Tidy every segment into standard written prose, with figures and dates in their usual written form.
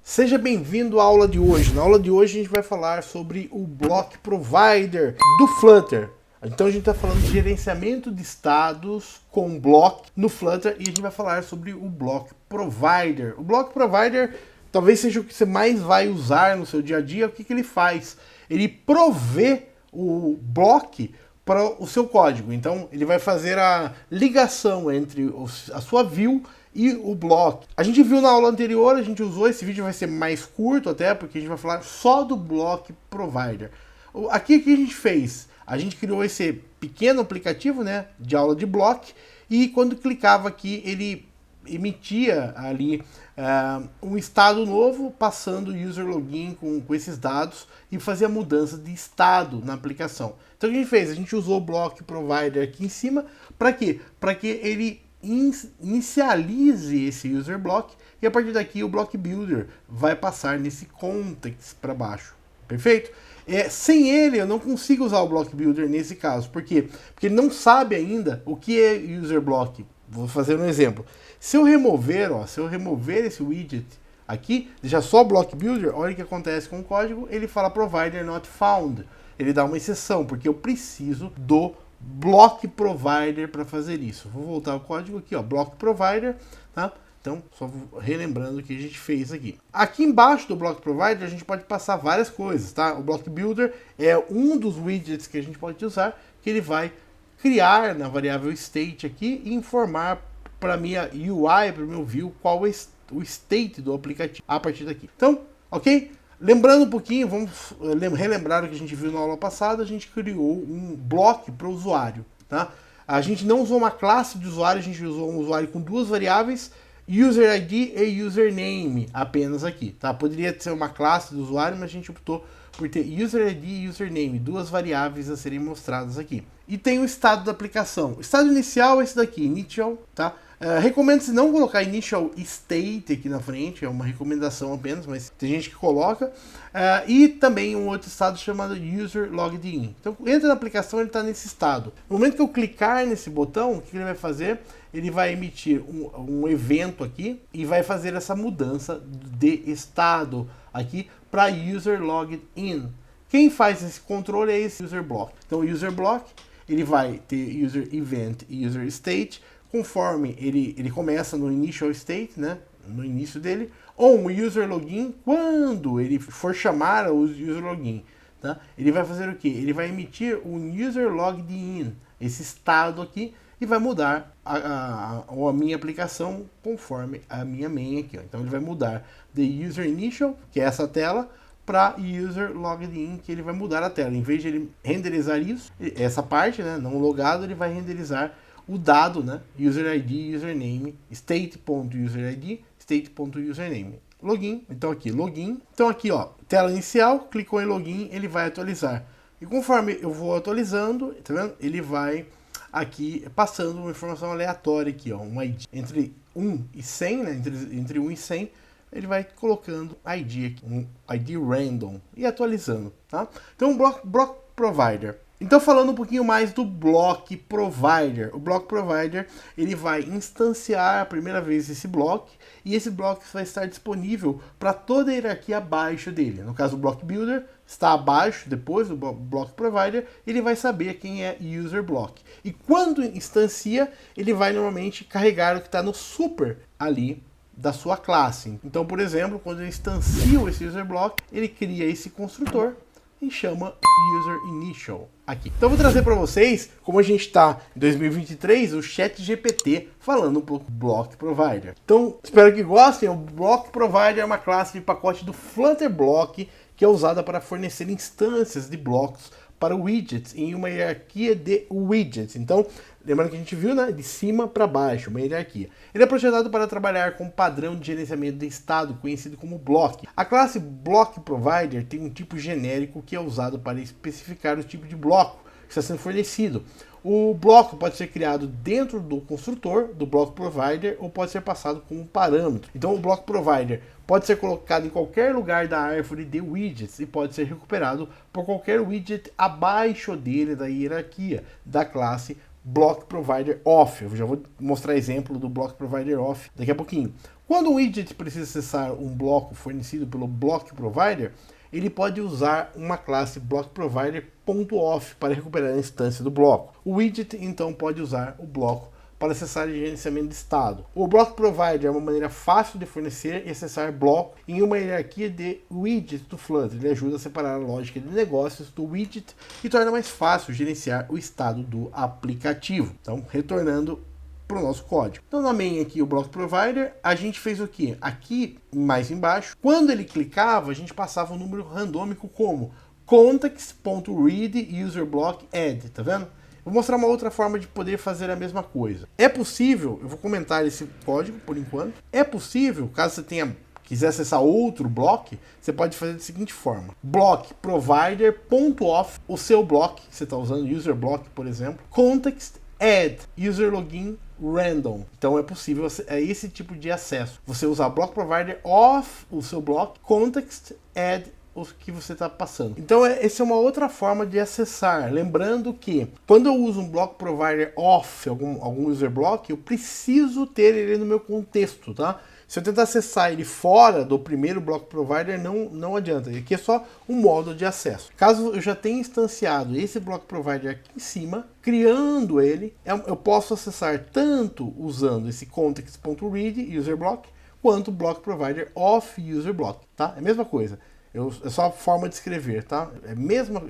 Seja bem-vindo à aula de hoje. Na aula de hoje a gente vai falar sobre o Block Provider do Flutter. Então a gente está falando de gerenciamento de estados com block no Flutter e a gente vai falar sobre o Block Provider. O Block Provider talvez seja o que você mais vai usar no seu dia a dia. O que ele faz? Ele provê o block para o seu código. Então ele vai fazer a ligação entre a sua view e o block. A gente viu na aula anterior, a gente usou, esse vídeo vai ser mais curto até, porque a gente vai falar só do Block Provider. Aqui o que a gente fez? A gente criou esse pequeno aplicativo, né, de aula de block, e quando clicava aqui, ele emitia ali um estado novo, passando o user login com esses dados e fazia mudança de estado na aplicação. Então o que a gente fez? A gente usou o Block Provider aqui em cima, para quê? Para que ele inicialize esse user block e a partir daqui o block builder vai passar nesse context para baixo, perfeito? Sem ele eu não consigo usar o block builder nesse caso, por quê? Porque ele não sabe ainda o que é user block. Vou fazer um exemplo. Se eu remover esse widget aqui, deixar só o block builder, olha o que acontece com o código, ele fala provider not found, ele dá uma exceção porque eu preciso do Block Provider para fazer isso. Vou voltar ao código aqui, ó, Block Provider, tá? Então, só relembrando o que a gente fez aqui. Aqui embaixo do Block Provider a gente pode passar várias coisas, tá? O Block Builder é um dos widgets que a gente pode usar, que ele vai criar na variável state aqui e informar para minha UI, para o meu view, qual é o state do aplicativo a partir daqui. Então, ok? Lembrando um pouquinho, vamos relembrar o que a gente viu na aula passada, a gente criou um bloco para o usuário, tá? A gente não usou uma classe de usuário, a gente usou um usuário com duas variáveis, user ID e username apenas aqui, tá? Poderia ser uma classe do usuário, mas a gente optou por ter user ID e username, duas variáveis a serem mostradas aqui. E tem o estado da aplicação. O estado inicial é esse daqui, initial, tá? Recomendo-se não colocar initial state aqui na frente, é uma recomendação apenas, mas tem gente que coloca. E também um outro estado chamado user logged in. Então entra na aplicação, ele está nesse estado. No momento que eu clicar nesse botão, o que ele vai fazer? Ele vai emitir um evento aqui e vai fazer essa mudança de estado aqui para user logged in. Quem faz esse controle é esse user block. Então o user block, ele vai ter user event e user state, conforme ele começa no initial state, né, no início dele, ou um user login, quando ele for chamar o user login, tá? Ele vai fazer o que? Ele vai emitir um user logged in, esse estado aqui, e vai mudar a minha aplicação conforme a minha main aqui, ó. Então ele vai mudar the user initial, que é essa tela, para user logged in, que ele vai mudar a tela. Em vez de ele renderizar isso, essa parte, né, não logado, ele vai renderizar o dado, né, user ID, username, state.userid, state.username. Login, então aqui, login. Então aqui, ó, tela inicial, clicou em login, ele vai atualizar. E conforme eu vou atualizando, tá vendo? Ele vai aqui passando uma informação aleatória aqui, ó, um ID entre 1 e 100, né, entre 1 e 100, ele vai colocando ID aqui, um ID random e atualizando, tá? Então, Block Provider. Então, falando um pouquinho mais do Block Provider. O Block Provider, ele vai instanciar a primeira vez esse block, e esse block vai estar disponível para toda a hierarquia abaixo dele. No caso, o Block Builder está abaixo, depois do Block Provider, ele vai saber quem é user block. E quando instancia, ele vai normalmente carregar o que está no super ali da sua classe. Então, por exemplo, quando eu instancio esse user block, ele cria esse construtor e chama user initial aqui. Então, vou trazer para vocês, como a gente está em 2023, o ChatGPT falando um pouco do Block Provider. Então, espero que gostem. O Block Provider é uma classe de pacote do Flutter Block que é usada para fornecer instâncias de blocos para widgets em uma hierarquia de widgets. Então, lembrando que a gente viu, né, de cima para baixo, uma hierarquia. Ele é projetado para trabalhar com um padrão de gerenciamento de estado, conhecido como block. A classe Block Provider tem um tipo genérico que é usado para especificar o tipo de bloco que está sendo fornecido. O bloco pode ser criado dentro do construtor do Block Provider ou pode ser passado como parâmetro. Então o Block Provider pode ser colocado em qualquer lugar da árvore de widgets e pode ser recuperado por qualquer widget abaixo dele da hierarquia da classe Block Provider Off. Eu já vou mostrar exemplo do Block Provider Off daqui a pouquinho. Quando o widget precisa acessar um bloco fornecido pelo Block Provider, ele pode usar uma classe BlockProvider.off para recuperar a instância do bloco. O widget então pode usar o bloco para acessar o gerenciamento de estado. O Block Provider é uma maneira fácil de fornecer e acessar bloco em uma hierarquia de widgets do Flutter. Ele ajuda a separar a lógica de negócios do widget e torna mais fácil gerenciar o estado do aplicativo. Então, retornando para o nosso código. Então, na main aqui, o Block Provider, a gente fez o que? Aqui, mais embaixo, quando ele clicava, a gente passava um número randômico como context.read_user_block_add, tá vendo? Vou mostrar uma outra forma de poder fazer a mesma coisa. É possível, eu vou comentar esse código por enquanto, é possível, caso você quiser acessar outro bloco, você pode fazer da seguinte forma: blockprovider.off, o seu bloco, que você está usando, user block, por exemplo, context add user login random. Então é possível, é esse tipo de acesso. Você usar block provider off o seu bloco, context add o que você está passando. Então essa é uma outra forma de acessar. Lembrando que quando eu uso um block provider off algum user block, eu preciso ter ele no meu contexto, tá? Se eu tentar acessar ele fora do primeiro block provider, não adianta. Aqui é só um modo de acesso. Caso eu já tenha instanciado esse block provider aqui em cima, criando ele, eu posso acessar tanto usando esse context.read user block, quanto block provider off user block, tá? É a mesma coisa. É só a forma de escrever, tá? É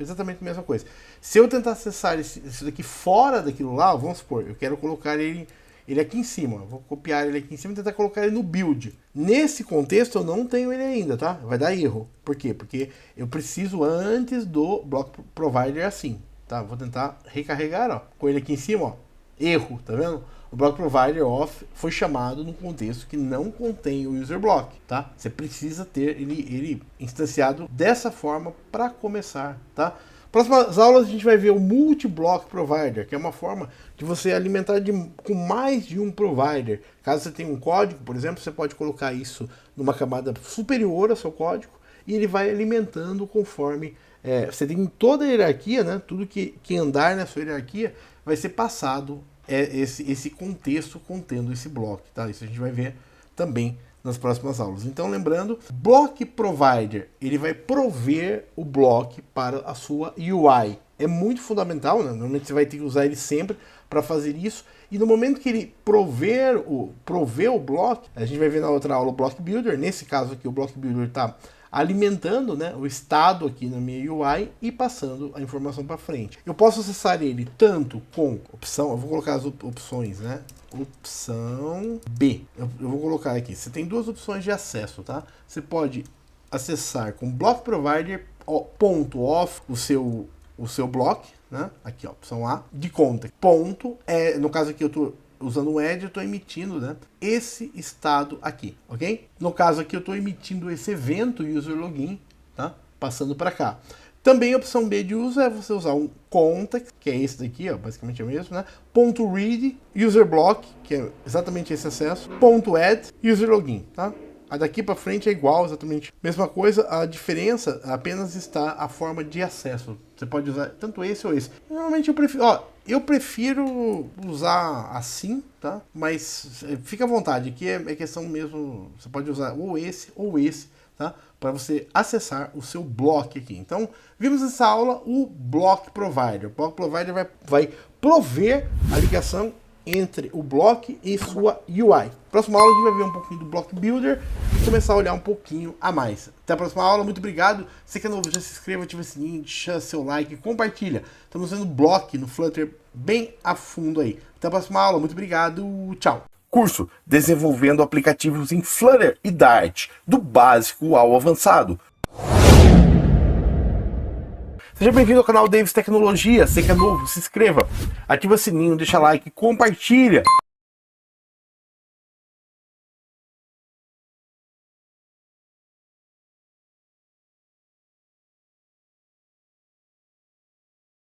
exatamente a mesma coisa. Se eu tentar acessar isso daqui fora daquilo lá, vamos supor, eu quero colocar ele aqui em cima. Vou copiar ele aqui em cima e tentar colocar ele no build. Nesse contexto eu não tenho ele ainda, tá? Vai dar erro. Por quê? Porque eu preciso antes do block provider assim, tá? Vou tentar recarregar, ó, com ele aqui em cima, ó. Erro, tá vendo? O block provider off foi chamado num contexto que não contém o user block, tá? Você precisa ter ele instanciado dessa forma para começar, tá? Próximas aulas a gente vai ver o multi-block provider, que é uma forma de você alimentar com mais de um provider. Caso você tenha um código, por exemplo, você pode colocar isso numa camada superior ao seu código e ele vai alimentando conforme você tem toda a hierarquia, né? Tudo que andar na sua hierarquia vai ser passado esse contexto contendo esse bloco, tá? Isso a gente vai ver também nas próximas aulas. Então, lembrando, Block Provider, ele vai prover o bloco para a sua UI. É muito fundamental, né? Normalmente você vai ter que usar ele sempre para fazer isso. E no momento que ele prover o bloco, a gente vai ver na outra aula o Block Builder. Nesse caso aqui, o Block Builder está alimentando, né, o estado aqui na minha UI e passando a informação para frente. Eu posso acessar ele tanto com opção, eu vou colocar as opções, né? Opção B. Eu vou colocar aqui. Você tem duas opções de acesso, tá? Você pode acessar com block provider .off o seu block, né? Aqui, ó, opção A, de conta. No caso aqui eu estou usando o add, eu estou emitindo, né, esse estado aqui, ok? No caso aqui eu estou emitindo esse evento user login, tá? Passando para cá. Também a opção B de uso é você usar um context, que é esse daqui, ó, basicamente é o mesmo, né? .read user block, que é exatamente esse acesso. .add user login, tá? A daqui para frente é igual, exatamente a mesma coisa. A diferença apenas está a forma de acesso. Você pode usar tanto esse ou esse. Normalmente eu prefiro usar assim, tá? Mas fica à vontade, aqui é questão mesmo. Você pode usar ou esse, tá? Para você acessar o seu bloco aqui. Então, vimos nessa aula o Block Provider. O Block Provider vai prover a ligação entre o bloco e sua UI. Próxima aula a gente vai ver um pouquinho do Block Builder e começar a olhar um pouquinho a mais. Até a próxima aula, muito obrigado. Se que é novo, já se inscreva, ativa o sininho, deixa seu like, compartilha. Estamos vendo bloco no Flutter bem a fundo aí. Até a próxima aula, muito obrigado, tchau. Curso Desenvolvendo Aplicativos em Flutter e Dart, do básico ao avançado. Seja bem-vindo ao canal Davis Tecnologia. Se que é novo, se inscreva, ativa o sininho, deixa like, compartilha.